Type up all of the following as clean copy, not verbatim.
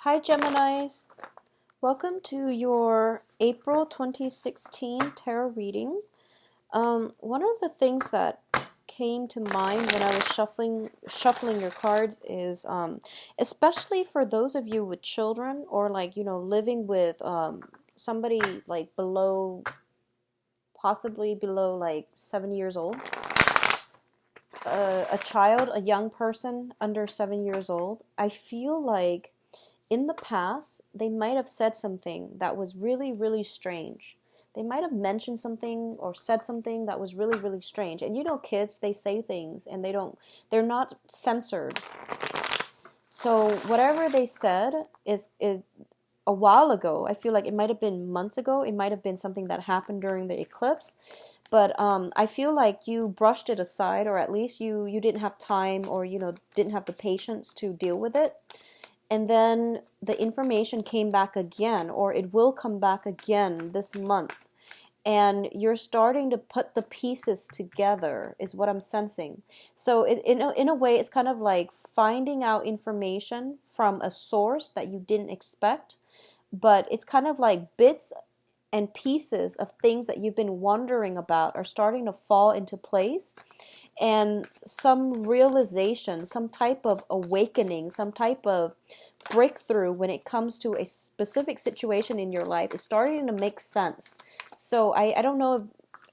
Hi Geminis, welcome to your April 2016 tarot reading. One of the things that came to mind when I was shuffling your cards is especially for those of you with children or living with somebody like possibly below like 7 years old, a child, a young person under 7 years old. I feel like in the past, they might have said something that was really, really strange. They might have mentioned something or said something that was really, really strange. And you know, kids, they say things and they're not censored. So whatever they said is a while ago. I feel like it might have been months ago. It might have been something that happened during the eclipse. But I feel like you brushed it aside, or at least you didn't have time, or didn't have the patience to deal with it. And then the information came back again, or it will come back again this month. And you're starting to put the pieces together, is what I'm sensing. So in a way, it's kind of like finding out information from a source that you didn't expect. But it's kind of like bits and pieces of things that you've been wondering about are starting to fall into place. And some realization, some type of awakening, some type of breakthrough when it comes to a specific situation in your life is starting to make sense. So I don't know,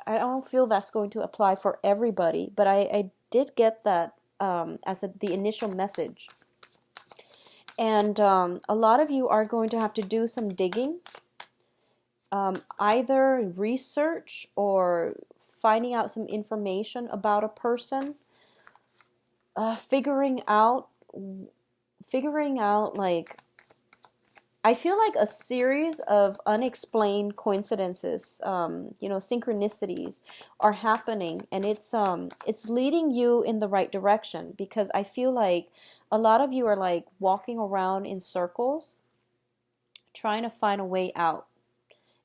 I don't feel that's going to apply for everybody, but I did get that the initial message. And a lot of you are going to have to do some digging, either research or finding out some information about a person, figuring out like, I feel like a series of unexplained coincidences, synchronicities are happening, and it's leading you in the right direction, because I feel like a lot of you are like walking around in circles trying to find a way out.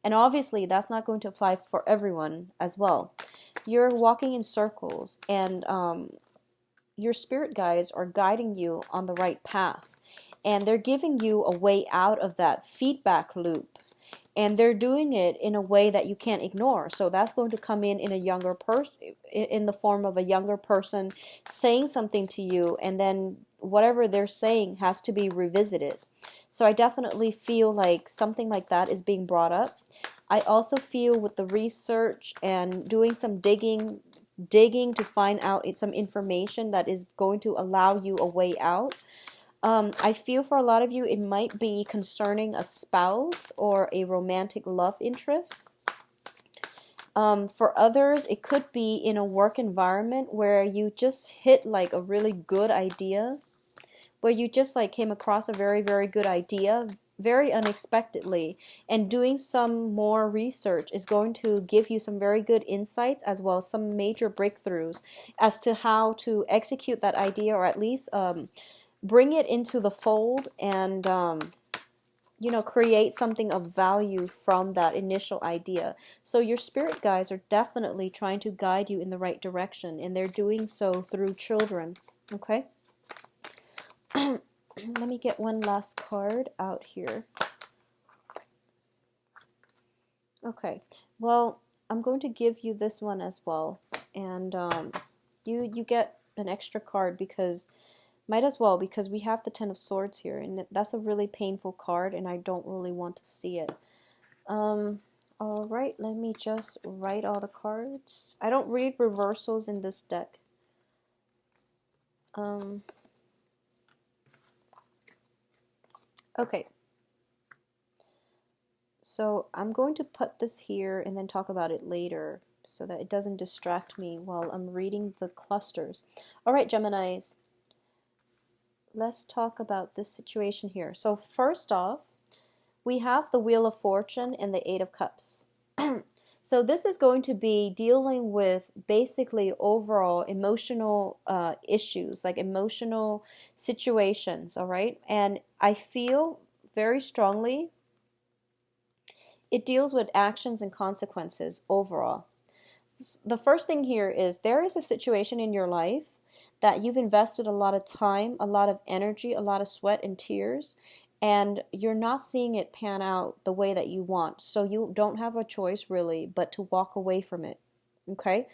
And obviously that's not going to apply for everyone as well. You're walking in circles, and your spirit guides are guiding you on the right path. And they're giving you a way out of that feedback loop. And they're doing it in a way that you can't ignore. So that's going to come in a younger person, in the form of a younger person saying something to you, and then whatever they're saying has to be revisited. So I definitely feel like something like that is being brought up. I also feel with the research and doing some digging to find out some information that is going to allow you a way out. I feel for a lot of you, it might be concerning a spouse or a romantic love interest. For others, it could be in a work environment where you just hit like a really good idea, where you just like came across a very, very good idea very unexpectedly, and doing some more research is going to give you some very good insights, as well as some major breakthroughs as to how to execute that idea, or at least bring it into the fold, and create something of value from that initial idea. So your spirit guides are definitely trying to guide you in the right direction, and they're doing so through children. Okay. Let me get one last card out here. Okay, well, I'm going to give you this one as well, and you get an extra card, because might as well, because we have the Ten of Swords here, and that's a really painful card, and I don't really want to see it. All right, let me just write all the cards. I don't read reversals in this deck. Okay. So I'm going to put this here and then talk about it later, so that it doesn't distract me while I'm reading the clusters. All right, Geminis, let's talk about this situation here. So first off, we have the Wheel of Fortune and the Eight of Cups. So this is going to be dealing with basically overall emotional issues, like emotional situations, all right? And I feel very strongly it deals with actions and consequences overall. The first thing here is there is a situation in your life that you've invested a lot of time, a lot of energy, a lot of sweat and tears, and you're not seeing it pan out the way that you want. So you don't have a choice really but to walk away from it. Okay?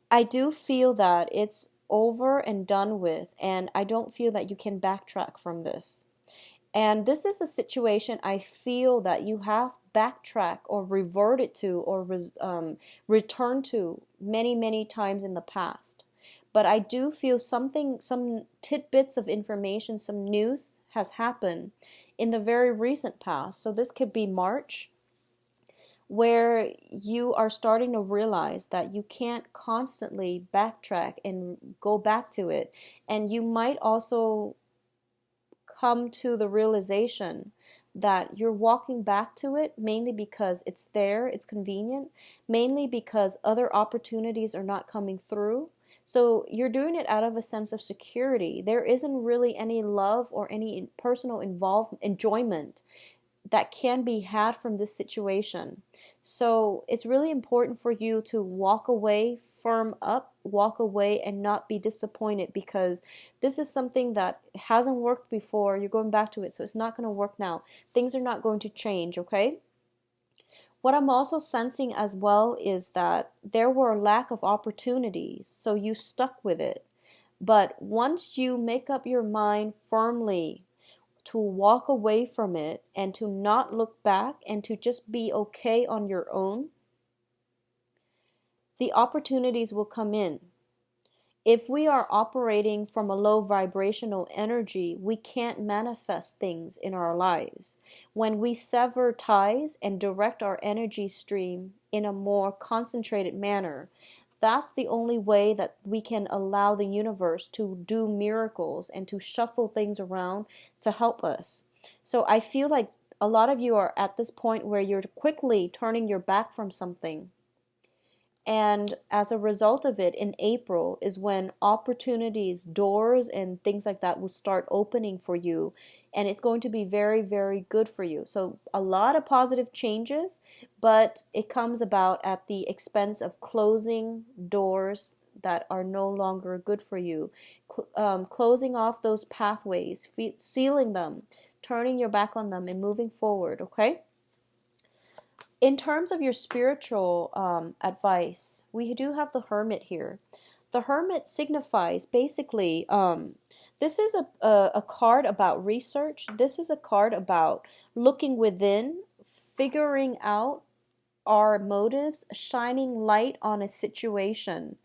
I do feel that it's over and done with, and I don't feel that you can backtrack from this. And this is a situation I feel that you have backtracked or reverted to or returned to many, many times in the past. But I do feel something, some tidbits of information, some news has happened in the very recent past. So this could be March, where you are starting to realize that you can't constantly backtrack and go back to it. And you might also come to the realization that you're walking back to it mainly because it's there, it's convenient, mainly because other opportunities are not coming through. So you're doing it out of a sense of security. There isn't really any love or any personal enjoyment that can be had from this situation. So it's really important for you to walk away, firm up, walk away, and not be disappointed, because this is something that hasn't worked before. You're going back to it, so it's not going to work now. Things are not going to change, okay? What I'm also sensing as well is that there were a lack of opportunities, so you stuck with it. But once you make up your mind firmly to walk away from it and to not look back and to just be okay on your own, the opportunities will come in. If we are operating from a low vibrational energy, we can't manifest things in our lives. When we sever ties and direct our energy stream in a more concentrated manner, that's the only way that we can allow the universe to do miracles and to shuffle things around to help us. So I feel like a lot of you are at this point where you're quickly turning your back from something. And as a result of it, in April is when opportunities, doors, and things like that will start opening for you. And it's going to be very, very good for you. So a lot of positive changes, but it comes about at the expense of closing doors that are no longer good for you. Closing off those pathways, sealing them, turning your back on them, and moving forward, okay? In terms of your spiritual advice, we do have the Hermit here. The Hermit signifies basically, this is a card about research. This is a card about looking within, figuring out our motives, shining light on a situation,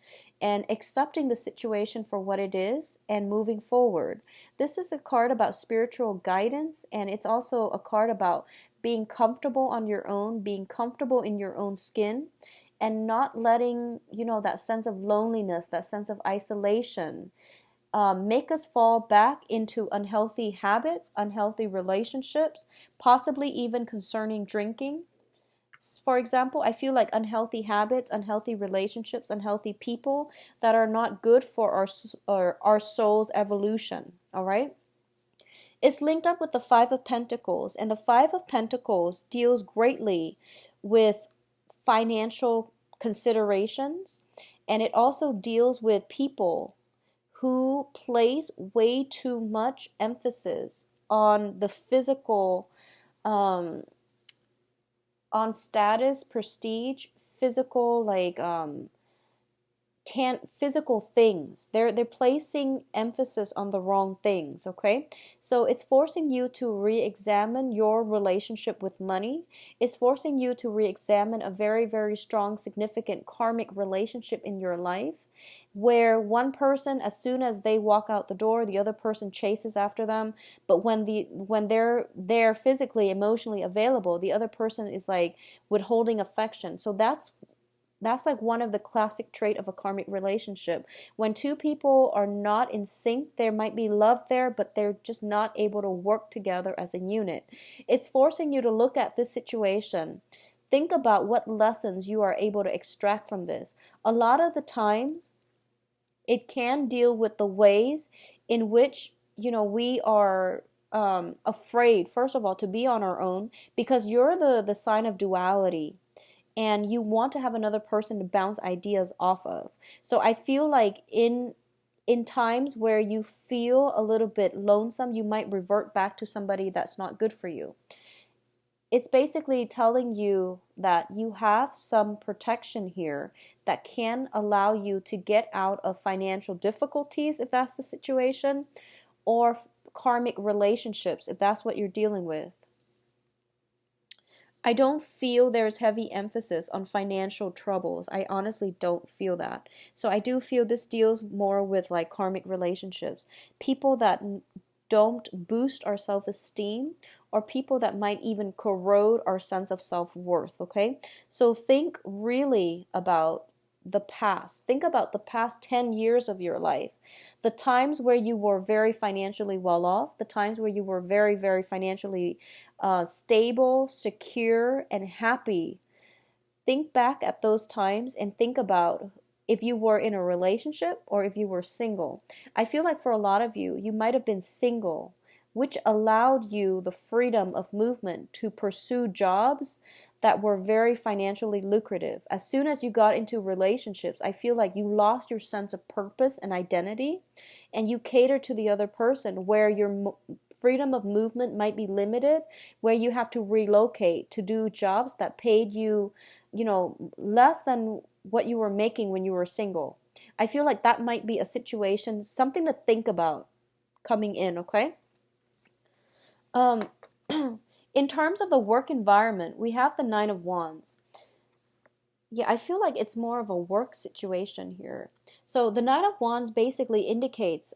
and accepting the situation for what it is and moving forward. This is a card about spiritual guidance, and it's also a card about being comfortable on your own, being comfortable in your own skin, and not letting, that sense of loneliness, that sense of isolation, make us fall back into unhealthy habits, unhealthy relationships, possibly even concerning drinking. For example, I feel like unhealthy habits, unhealthy relationships, unhealthy people that are not good for our soul's evolution, all right? It's linked up with the Five of Pentacles, and the Five of Pentacles deals greatly with financial considerations, and it also deals with people who place way too much emphasis on the physical, on status, prestige, physical, physical things. They're placing emphasis on the wrong things, okay? So it's forcing you to re-examine your relationship with money. It's forcing you to re-examine a very, very strong, significant karmic relationship in your life, where one person, as soon as they walk out the door, the other person chases after them. But when they're physically, emotionally available, the other person is like withholding affection. So that's like one of the classic trait of a karmic relationship. When two people are not in sync, there might be love there, but they're just not able to work together as a unit. It's forcing you to look at this situation. Think about what lessons you are able to extract from this. A lot of the times, it can deal with the ways in which, we are afraid, first of all, to be on our own, because you're the sign of duality. And you want to have another person to bounce ideas off of. So I feel like in in times where you feel a little bit lonesome, you might revert back to somebody that's not good for you. It's basically telling you that you have some protection here that can allow you to get out of financial difficulties if that's the situation, or karmic relationships if that's what you're dealing with. I don't feel there's heavy emphasis on financial troubles. I honestly don't feel that. So I do feel this deals more with like karmic relationships. People that don't boost our self-esteem, or people that might even corrode our sense of self-worth, okay? So think really about the past. Think about the past 10 years of your life. The times where you were very financially well off, the times where you were very, very financially stable, secure, and happy. Think back at those times and think about if you were in a relationship or if you were single. I feel like for a lot of you, you might have been single, which allowed you the freedom of movement to pursue jobs that were very financially lucrative. As soon as you got into relationships, I feel like you lost your sense of purpose and identity, and you cater to the other person, where your freedom of movement might be limited, where you have to relocate to do jobs that paid you, less than what you were making when you were single. I feel like that might be a situation, something to think about coming in, okay? Um, in terms of the work environment, we have the Nine of Wands. Yeah, I feel like it's more of a work situation here. So the Nine of Wands basically indicates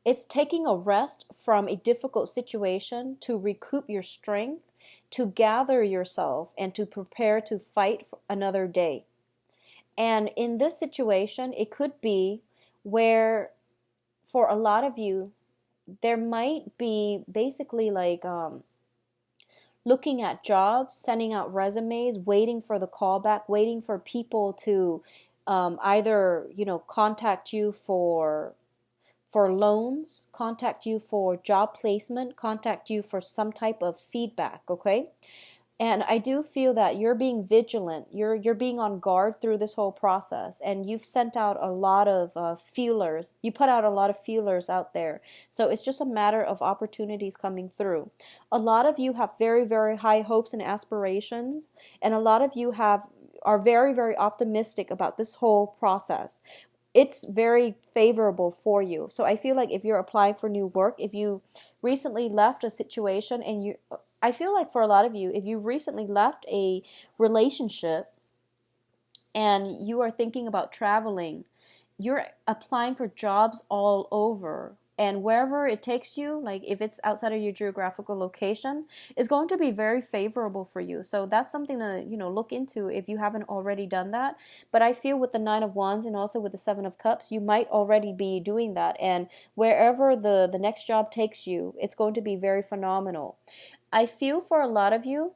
it's taking a rest from a difficult situation to recoup your strength, to gather yourself, and to prepare to fight for another day. And in this situation, it could be where, for a lot of you, there might be basically like looking at jobs, sending out resumes, waiting for the callback, waiting for people to either contact you for loans, contact you for job placement, contact you for some type of feedback, okay? And I do feel that you're being vigilant. You're being on guard through this whole process, and you've sent out a lot of feelers. You put out a lot of feelers out there. So it's just a matter of opportunities coming through. A lot of you have very, very high hopes and aspirations, and a lot of you are very, very optimistic about this whole process. It's very favorable for you. So I feel like if you're applying for new work, if you recently left a situation, and I feel like for a lot of you, if you recently left a relationship and you are thinking about traveling, you're applying for jobs all over. And wherever it takes you, like if it's outside of your geographical location, is going to be very favorable for you. So that's something to, look into if you haven't already done that. But I feel with the Nine of Wands and also with the Seven of Cups, you might already be doing that. And wherever the next job takes you, it's going to be very phenomenal. I feel for a lot of you,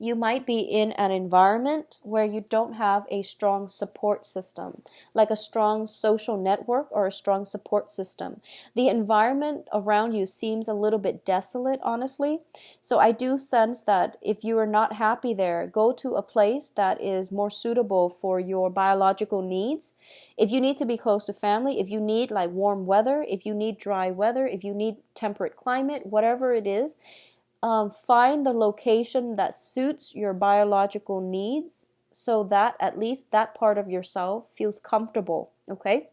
you might be in an environment where you don't have a strong support system, like a strong social network or a strong support system. The environment around you seems a little bit desolate, honestly. So I do sense that if you are not happy there, go to a place that is more suitable for your biological needs. If you need to be close to family, if you need like warm weather, if you need dry weather, if you need temperate climate, whatever it is, find the location that suits your biological needs, so that at least that part of yourself feels comfortable, okay?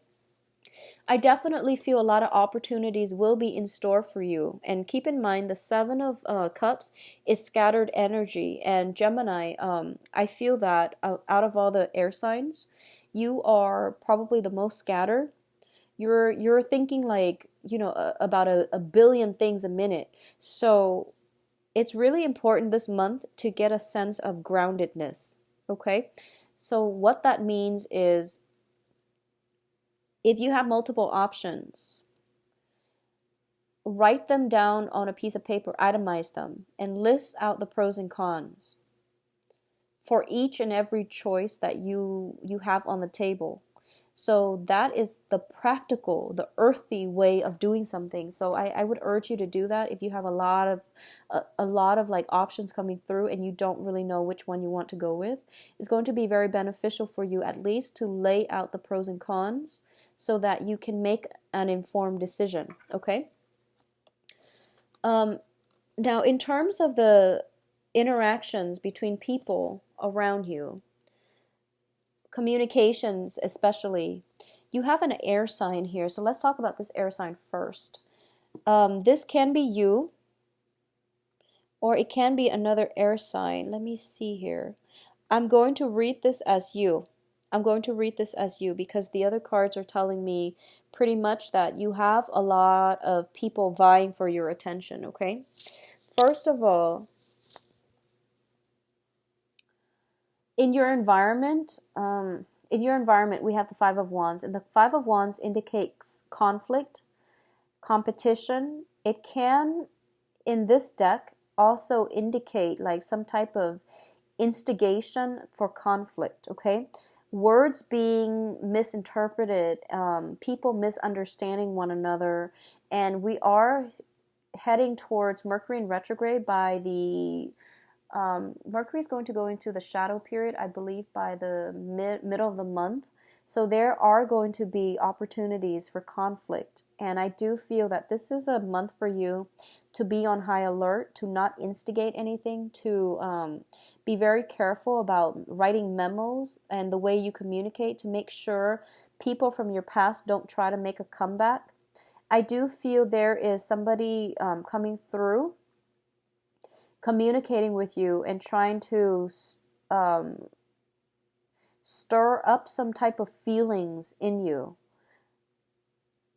I definitely feel a lot of opportunities will be in store for you. And keep in mind, the Seven of Cups is scattered energy. And Gemini, I feel that out of all the air signs, you are probably the most scattered. You're thinking like, about a billion things a minute. So it's really important this month to get a sense of groundedness, okay? So what that means is, if you have multiple options, write them down on a piece of paper, itemize them, and list out the pros and cons for each and every choice that you have on the table. So that is the practical, the earthy way of doing something. So I would urge you to do that if you have a lot of like options coming through and you don't really know which one you want to go with. It's going to be very beneficial for you at least to lay out the pros and cons, so that you can make an informed decision, okay? Now, in terms of the interactions between people around you, communications especially, you have an air sign here. So let's talk about this air sign first. This can be you, or it can be another air sign. Let me see here. I'm going to read this as you. I'm going to read this as you because the other cards are telling me pretty much that you have a lot of people vying for your attention, okay? First of all, in your environment, we have the Five of Wands, and the Five of Wands indicates conflict, competition. It can, in this deck, also indicate like some type of instigation for conflict, okay? Words being misinterpreted, people misunderstanding one another, and we are heading towards Mercury in retrograde by the Mercury is going to go into the shadow period, I believe, by the middle of the month. So there are going to be opportunities for conflict. And I do feel that this is a month for you to be on high alert, to not instigate anything, to be very careful about writing memos and the way you communicate to make sure people from your past don't try to make a comeback. I do feel there is somebody coming through, communicating with you and trying to stir up some type of feelings in you.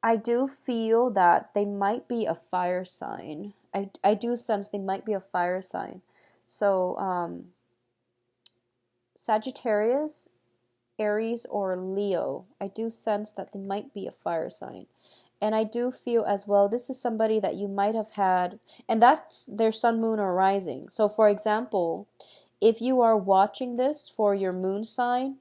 I do feel that they might be a fire sign. I do sense they might be a fire sign. So Sagittarius, Aries, or Leo, I do sense that they might be a fire sign. And I do feel as well, this is somebody that you might have had, and that's their sun, moon, or rising. So for example, if you are watching this for your moon sign,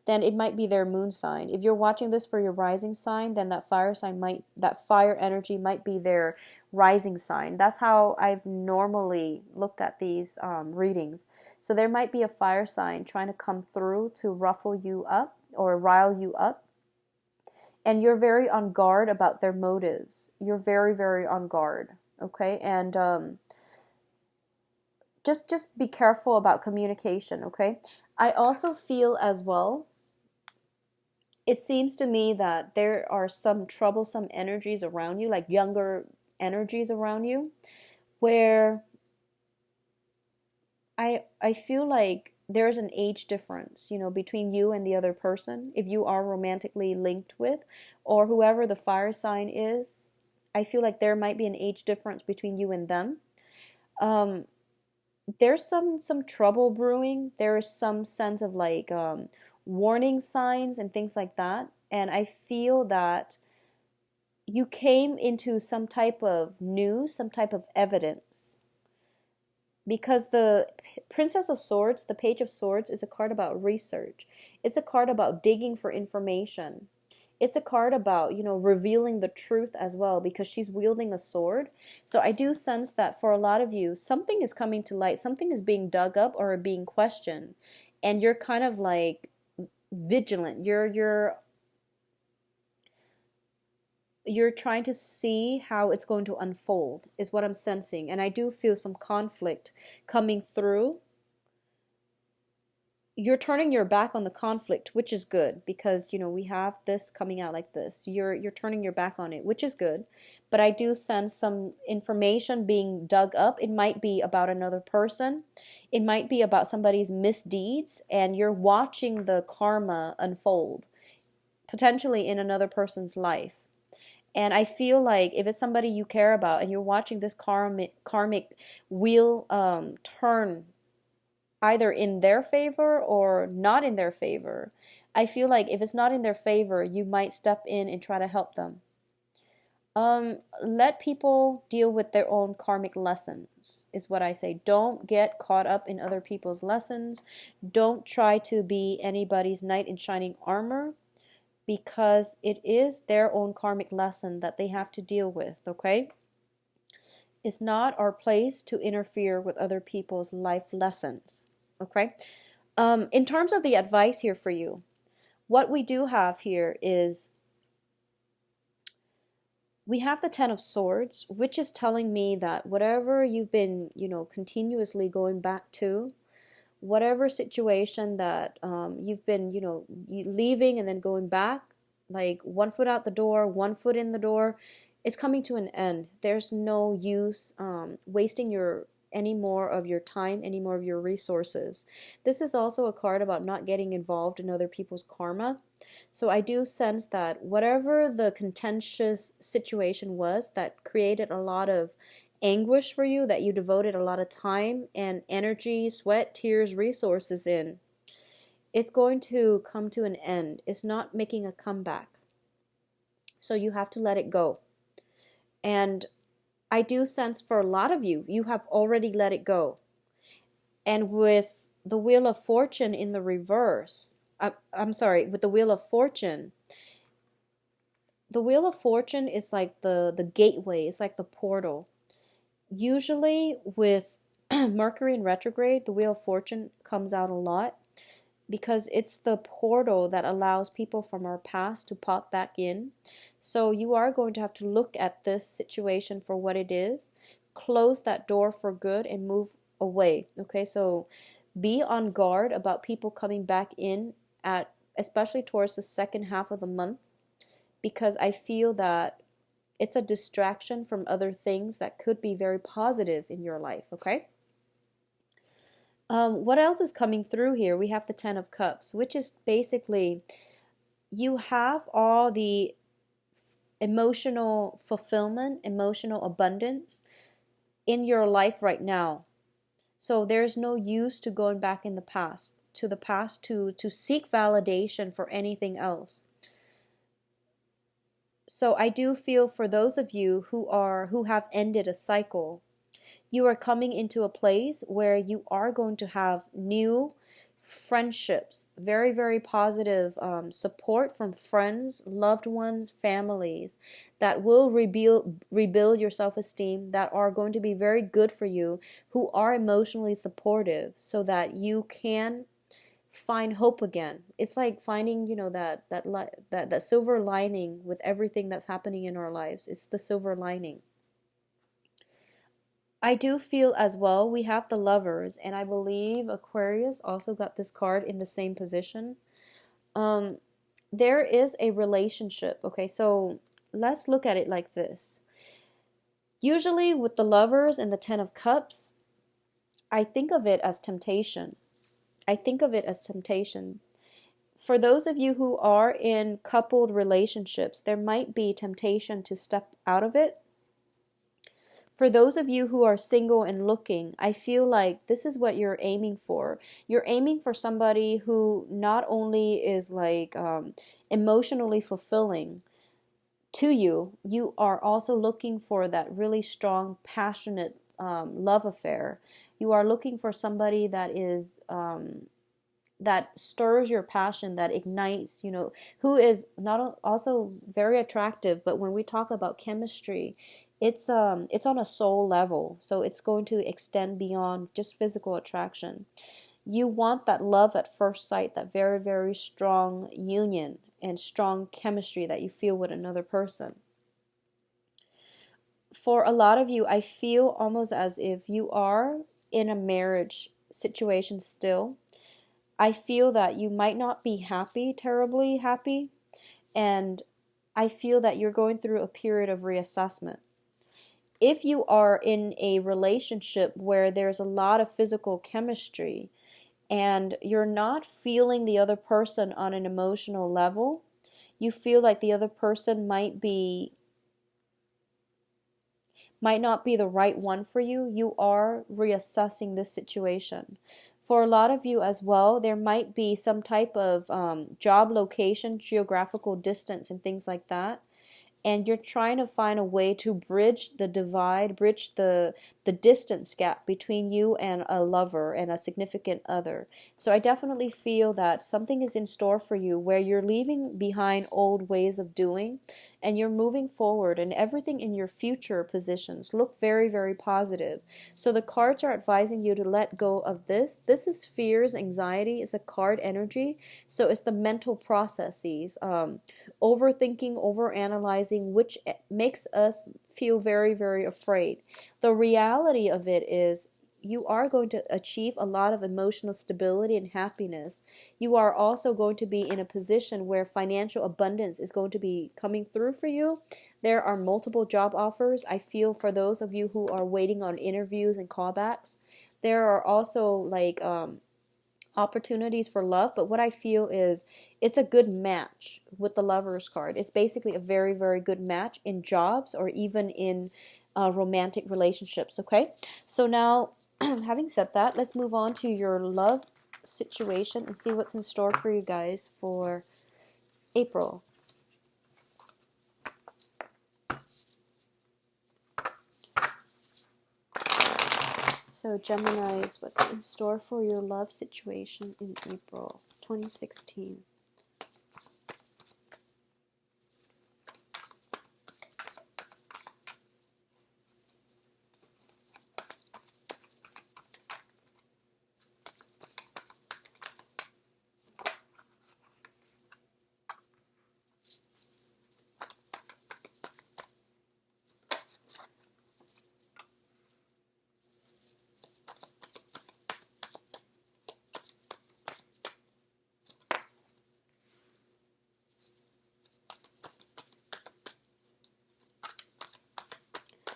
then it might be their moon sign. If you're watching this for your rising sign, then that fire energy might be their rising sign. That's how I've normally looked at these readings. So there might be a fire sign trying to come through to ruffle you up or rile you up. And you're very on guard about their motives. You're very, very on guard, okay? And just be careful about communication, okay? I also feel as well, it seems to me that there are some troublesome energies around you, like younger energies around you, where I feel like there's an age difference, between you and the other person, if you are romantically linked with, or whoever the fire sign is. I feel like there might be an age difference between you and them. There's some trouble brewing. There is some sense of like warning signs and things like that. And I feel that you came into some type of news, some type of evidence. Because the Princess of Swords, the Page of Swords, is a card about research. It's a card about digging for information. It's a card about, revealing the truth as well, because she's wielding a sword. So I do sense that for a lot of you, something is coming to light. Something is being dug up or being questioned. And you're kind of like vigilant. You're trying to see how it's going to unfold, is what I'm sensing. And I do feel some conflict coming through. You're turning your back on the conflict, which is good, because we have this coming out like this. You're turning your back on it, which is good. But I do sense some information being dug up. It might be about another person. It might be about somebody's misdeeds, and you're watching the karma unfold, potentially in another person's life. And I feel like if it's somebody you care about and you're watching this karmic wheel turn either in their favor or not in their favor, I feel like if it's not in their favor, you might step in and try to help them. Let people deal with their own karmic lessons, is what I say. Don't get caught up in other people's lessons. Don't try to be anybody's knight in shining armor, because it is their own karmic lesson that they have to deal with, okay? It's not our place to interfere with other people's life lessons, okay? In terms of the advice here for you, what we do have here is We have the Ten of Swords, which is telling me that whatever you've been, continuously going back to, whatever situation that you've been, leaving and then going back, like one foot out the door, one foot in the door, it's coming to an end. There's no use wasting any more of your time, any more of your resources. This is also a card about not getting involved in other people's karma. So I do sense that whatever the contentious situation was that created a lot of anguish for you, that you devoted a lot of time and energy, sweat, tears, resources in, it's going to come to an end. It's not making a comeback. So you have to let it go. And I do sense for a lot of you, you have already let it go. And with the Wheel of Fortune in the reverse, I'm sorry, with the Wheel of Fortune, the Wheel of Fortune is like the gateway, it's like the portal. Usually with Mercury in retrograde, the Wheel of Fortune comes out a lot because it's the portal that allows people from our past to pop back in. So you are going to have to look at this situation for what it is, close that door for good, and move away. Okay, so be on guard about people coming back in at, especially towards the second half of the month, because I feel that it's a distraction from other things that could be very positive in your life, okay? What else is coming through here? We have the Ten of Cups, which is basically you have all the emotional fulfillment, emotional abundance in your life right now. So there's no use to going back in the past, to seek validation for anything else. So I do feel for those of you who have ended a cycle, you are coming into a place where you are going to have new friendships, very, very positive support from friends, loved ones, families that will rebuild your self-esteem, that are going to be very good for you, who are emotionally supportive so that you can find hope again. It's like finding, that silver lining with everything that's happening in our lives. It's the silver lining. I do feel as well, we have the Lovers, and I believe Aquarius also got this card in the same position. There is a relationship, okay? So let's look at it like this. Usually with the Lovers and the Ten of Cups, I think of it as temptation. I think of it as temptation. For those of you who are in coupled relationships, there might be temptation to step out of it. For those of you who are single and looking, I feel like this is what you're aiming for. You're aiming for somebody who not only is like emotionally fulfilling to you, you are also looking for that really strong, passionate love affair. You are looking for somebody that is that stirs your passion, that ignites, who is not also very attractive, but when we talk about chemistry, it's on a soul level, so it's going to extend beyond just physical attraction. You want that love at first sight, that very, very strong union and strong chemistry that you feel with another person. For a lot of you, I feel almost as if you are in a marriage situation still. I feel that you might not be happy, terribly happy, and I feel that you're going through a period of reassessment. If you are in a relationship where there's a lot of physical chemistry and you're not feeling the other person on an emotional level, you feel like the other person might not be the right one for you, you are reassessing this situation. For a lot of you as well, there might be some type of job location, geographical distance, and things like that. And you're trying to find a way to bridge the divide, bridge the the distance gap between you and a lover and a significant other. So I definitely feel that something is in store for you where you're leaving behind old ways of doing and you're moving forward, and everything in your future positions look very, very positive. So the cards are advising you to let go of this. This is fears, anxiety. It's a card energy. So it's the mental processes, overthinking, overanalyzing, which makes us feel very, very afraid. The reality of it is you are going to achieve a lot of emotional stability and happiness. You are also going to be in a position where financial abundance is going to be coming through for you. There are multiple job offers. I feel for those of you who are waiting on interviews and callbacks, there are also like opportunities for love, but what I feel is it's a good match with the Lovers card. It's basically a very, very good match in jobs or even in romantic relationships, okay? So now, having said that, let's move on to your love situation and see what's in store for you guys for April. So Geminis, what's in store for your love situation in April 2016?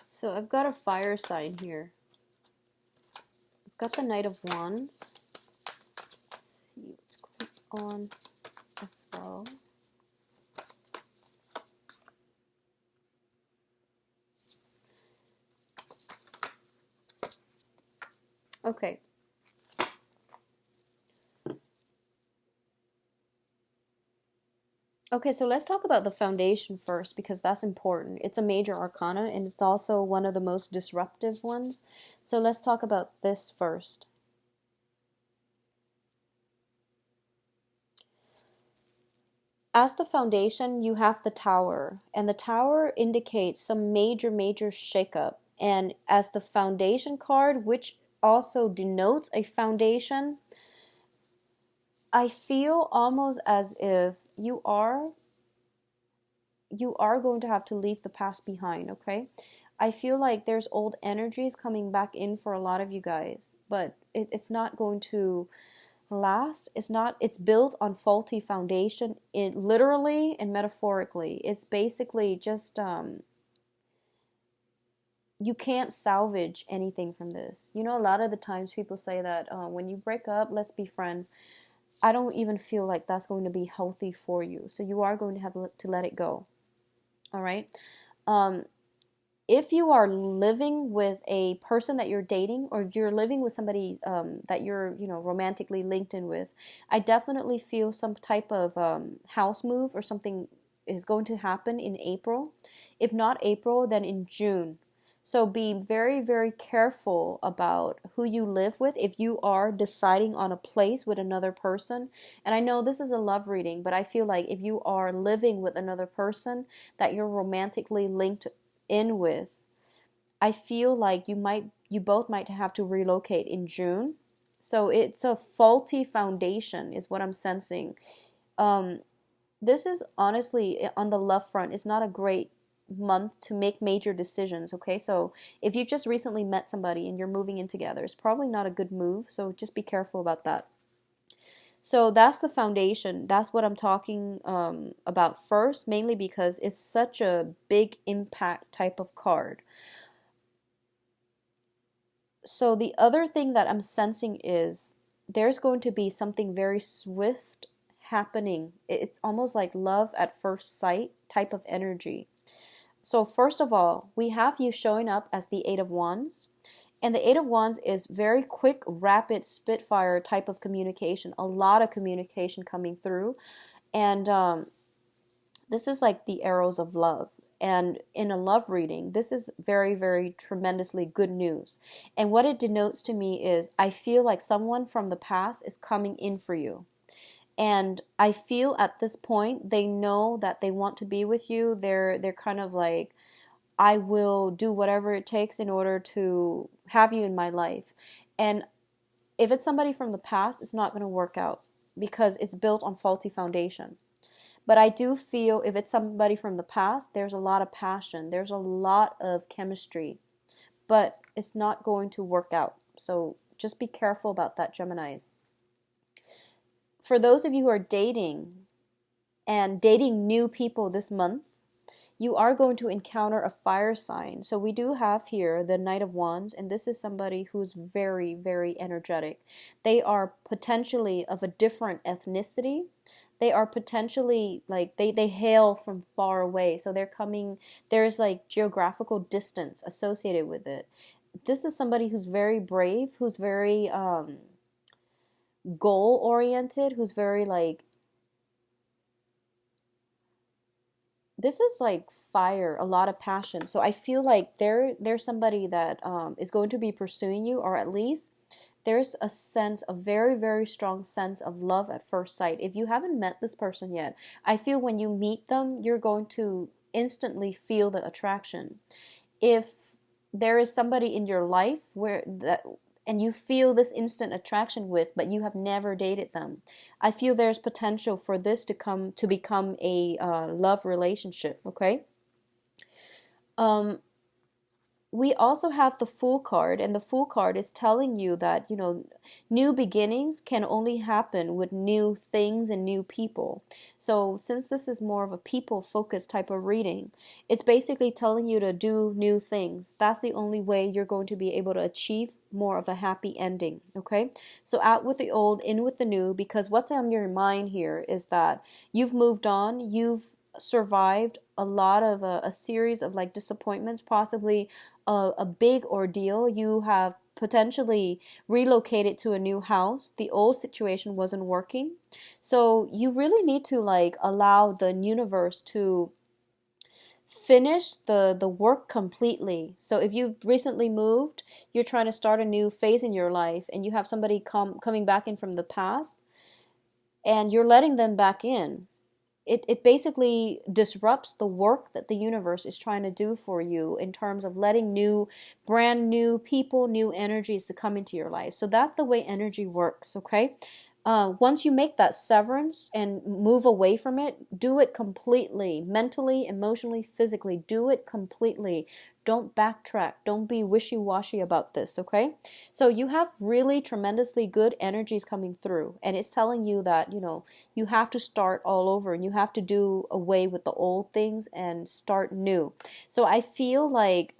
So I've got a fire sign here. I've got the Knight of Wands. Let's see what's going on as well. Okay. Okay, so let's talk about the foundation first because that's important. It's a major arcana and it's also one of the most disruptive ones. So let's talk about this first. As the foundation, you have the Tower, and the Tower indicates some major, major shakeup. And as the foundation card, which also denotes a foundation, I feel almost as if you are going to have to leave the past behind, okay? I feel like there's old energies coming back in for a lot of you guys, but it's not going to last. It's built on faulty foundation, literally and metaphorically. It's basically just you can't salvage anything from this. You know, a lot of the times people say that when you break up, let's be friends. I don't even feel like that's going to be healthy for you. So you are going to have to let it go. All right. If you are living with a person that you're dating, or if you're living with somebody that you're, romantically linked in with, I definitely feel some type of house move or something is going to happen in April. If not April, then in June. So be very, very careful about who you live with if you are deciding on a place with another person. And I know this is a love reading, but I feel like if you are living with another person that you're romantically linked in with, I feel like you both might have to relocate in June. So it's a faulty foundation is what I'm sensing. This is honestly, on the love front, it's not a great month to make major decisions, okay? So if you just recently met somebody and you're moving in together, it's probably not a good move, so just be careful about that. So that's the foundation. That's what I'm talking about first, mainly because it's such a big impact type of card. So the other thing that I'm sensing is there's going to be something very swift happening. It's almost like love at first sight type of energy. So first of all, we have you showing up as the Eight of Wands. And the Eight of Wands is very quick, rapid, spitfire type of communication. A lot of communication coming through. And this is like the arrows of love. And in a love reading, this is very, very tremendously good news. And what it denotes to me is I feel like someone from the past is coming in for you. And I feel at this point they know that they want to be with you. They're kind of like, I will do whatever it takes in order to have you in my life. And if it's somebody from the past, it's not going to work out because it's built on faulty foundation. But I do feel if it's somebody from the past, there's a lot of passion, there's a lot of chemistry, but it's not going to work out. So just be careful about that, Geminis. For those of you who are dating and dating new people this month, you are going to encounter a fire sign. So we do have here the Knight of Wands, and this is somebody who's very, very energetic. They are potentially of a different ethnicity. They are potentially like they hail from far away. So they're coming, there's like geographical distance associated with it. This is somebody who's very brave, who's very goal oriented, who's very like, this is like fire, a lot of passion. So I feel like there's somebody that is going to be pursuing you, or at least there's a sense, a very, very strong sense of love at first sight. If you haven't met this person yet, I feel when you meet them, you're going to instantly feel the attraction. If there is somebody in your life where that, and you feel this instant attraction with, but you have never dated them, I feel there's potential for this to become a love relationship. Okay. We also have the Fool card, and the Fool card is telling you that, new beginnings can only happen with new things and new people. So since this is more of a people-focused type of reading, it's basically telling you to do new things. That's the only way you're going to be able to achieve more of a happy ending, okay? So out with the old, in with the new, because what's on your mind here is that you've moved on, you've survived a lot of a series of like disappointments, possibly a big ordeal. You have potentially relocated to a new house. The old situation wasn't working. So you really need to like allow the universe to finish the work completely. So if you've recently moved, you're trying to start a new phase in your life, and you have somebody coming back in from the past, and you're letting them back in. It basically disrupts the work that the universe is trying to do for you in terms of letting brand new people, new energies to come into your life. So that's the way energy works, okay? Once you make that severance and move away from it, do it completely, mentally, emotionally, physically. Do it completely. Don't backtrack. Don't be wishy-washy about this, okay? So you have really tremendously good energies coming through, and it's telling you that, you have to start all over, and you have to do away with the old things and start new. So I feel like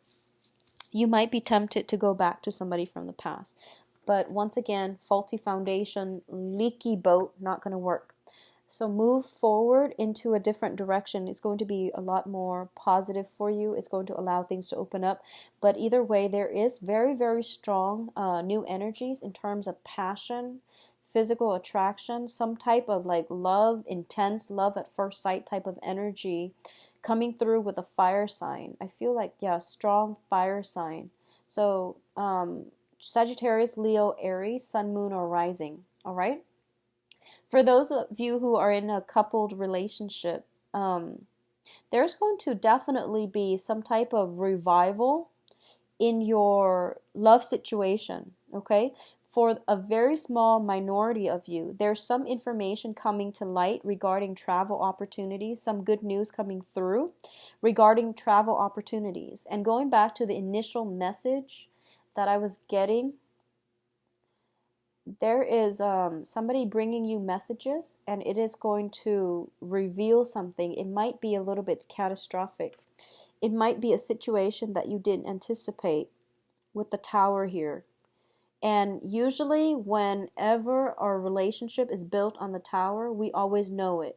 you might be tempted to go back to somebody from the past. But once again, faulty foundation, leaky boat, not going to work. So move forward into a different direction. It's going to be a lot more positive for you. It's going to allow things to open up. But either way, there is very, very strong new energies in terms of passion, physical attraction, some type of like love, intense love at first sight type of energy coming through with a fire sign. I feel like, yeah, strong fire sign. So Sagittarius, Leo, Aries, Sun, Moon, or Rising. All right. For those of you who are in a coupled relationship, there's going to definitely be some type of revival in your love situation, okay? For a very small minority of you, there's some information coming to light regarding travel opportunities, some good news coming through regarding travel opportunities. And going back to the initial message that I was getting, there is somebody bringing you messages, and it is going to reveal something. It might be a little bit catastrophic. It might be a situation that you didn't anticipate with the Tower here. And usually whenever our relationship is built on the Tower, we always know it.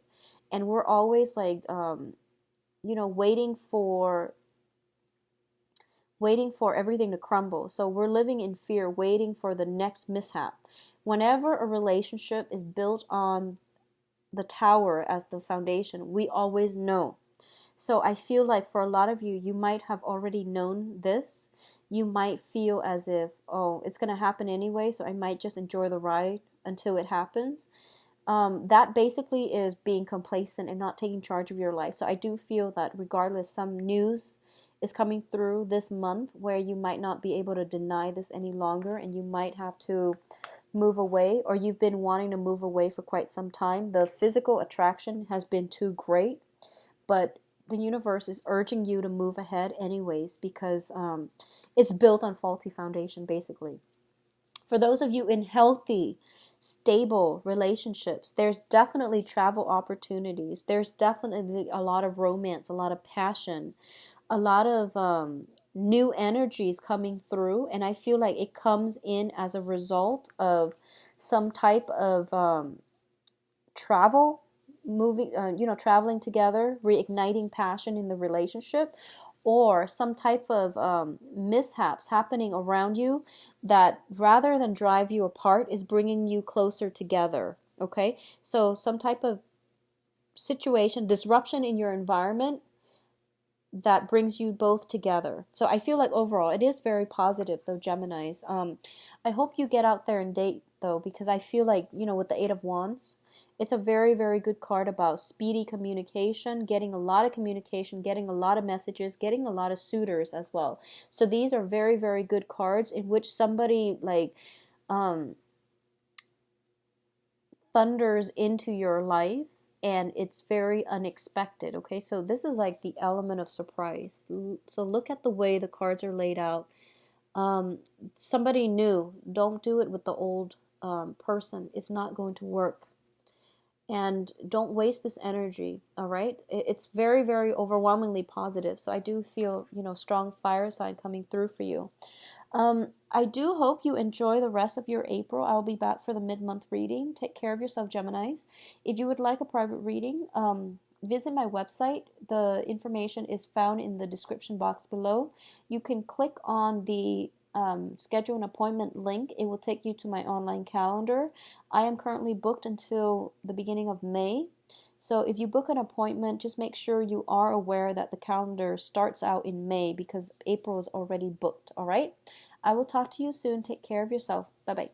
And we're always like, waiting for everything to crumble. So we're living in fear, waiting for the next mishap. Whenever a relationship is built on the Tower as the foundation, we always know. So I feel like for a lot of you, you might have already known this. You might feel as if, oh, it's going to happen anyway, so I might just enjoy the ride until it happens. That basically is being complacent and not taking charge of your life. So I do feel that regardless, some news is coming through this month where you might not be able to deny this any longer, and you might have to move away, or you've been wanting to move away for quite some time. The physical attraction has been too great, but the universe is urging you to move ahead anyways, because it's built on faulty foundation, basically. For those of you in healthy, stable relationships, there's definitely travel opportunities. There's definitely a lot of romance, a lot of passion, a lot of new energies coming through. And I feel like it comes in as a result of some type of travel, moving, traveling together, reigniting passion in the relationship, or some type of mishaps happening around you that rather than drive you apart is bringing you closer together. Okay, so some type of situation, disruption in your environment that brings you both together. So I feel like overall it is very positive, though, Geminis. I hope you get out there and date, though, because I feel like, with the Eight of Wands, it's a very, very good card about speedy communication, getting a lot of communication, getting a lot of messages, getting a lot of suitors as well. So these are very, very good cards in which somebody like thunders into your life, and it's very unexpected. Okay, so this is like the element of surprise. So look at the way the cards are laid out. Somebody new. Don't do it with the old person. It's not going to work. And don't waste this energy. All right, it's very, very overwhelmingly positive. So I do feel, strong fire sign coming through for you. I do hope you enjoy the rest of your April. I'll be back for the mid-month reading. Take care of yourself, Geminis. If you would like a private reading, visit my website. The information is found in the description box below. You can click on the schedule an appointment link. It will take you to my online calendar. I am currently booked until the beginning of May. So if you book an appointment, just make sure you are aware that the calendar starts out in May, because April is already booked. All right? I will talk to you soon. Take care of yourself. Bye-bye.